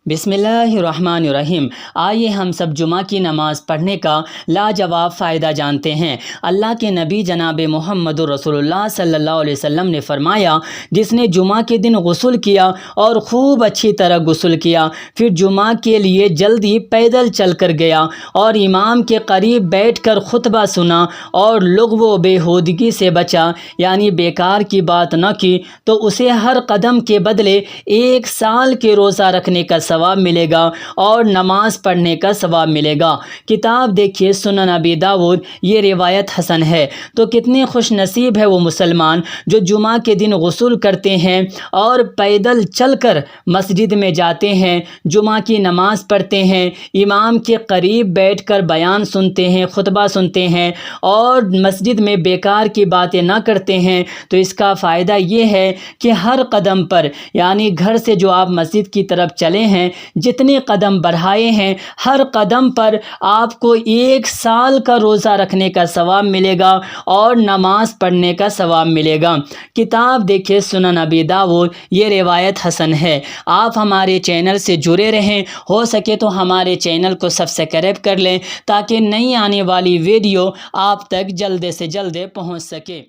بسم اللہ الرحمن الرحیم۔ آئیے ہم سب جمعہ کی نماز پڑھنے کا لاجواب فائدہ جانتے ہیں۔ اللہ کے نبی جناب محمد رسول اللہ صلی اللہ علیہ وسلم نے فرمایا، جس نے جمعہ کے دن غسل کیا اور خوب اچھی طرح غسل کیا، پھر جمعہ کے لیے جلدی پیدل چل کر گیا اور امام کے قریب بیٹھ کر خطبہ سنا اور لغو و بیہودگی سے بچا، یعنی بیکار کی بات نہ کی، تو اسے ہر قدم کے بدلے 1 سال کے روزہ رکھنے کا ثواب ملے گا اور نماز پڑھنے کا ثواب ملے گا۔ کتاب دیکھیے سنن ابی داؤد، یہ روایت حسن ہے۔ تو کتنے خوش نصیب ہے وہ مسلمان جو جمعہ کے دن غسل کرتے ہیں اور پیدل چل کر مسجد میں جاتے ہیں، جمعہ کی نماز پڑھتے ہیں، امام کے قریب بیٹھ کر بیان سنتے ہیں، خطبہ سنتے ہیں اور مسجد میں بیکار کی باتیں نہ کرتے ہیں۔ تو اس کا فائدہ یہ ہے کہ ہر قدم پر، یعنی گھر سے جو آپ مسجد کی طرف چلے ہیں، جتنے قدم بڑھائے ہیں، ہر قدم پر آپ کو 1 سال کا روزہ رکھنے کا ثواب ملے گا اور نماز پڑھنے کا ثواب ملے گا۔ کتاب دیکھیں سنن ابی داؤد، یہ روایت حسن ہے۔ آپ ہمارے چینل سے جڑے رہیں، ہو سکے تو ہمارے چینل کو سبسکرائب کر لیں تاکہ نئی آنے والی ویڈیو آپ تک جلد سے جلد پہنچ سکے۔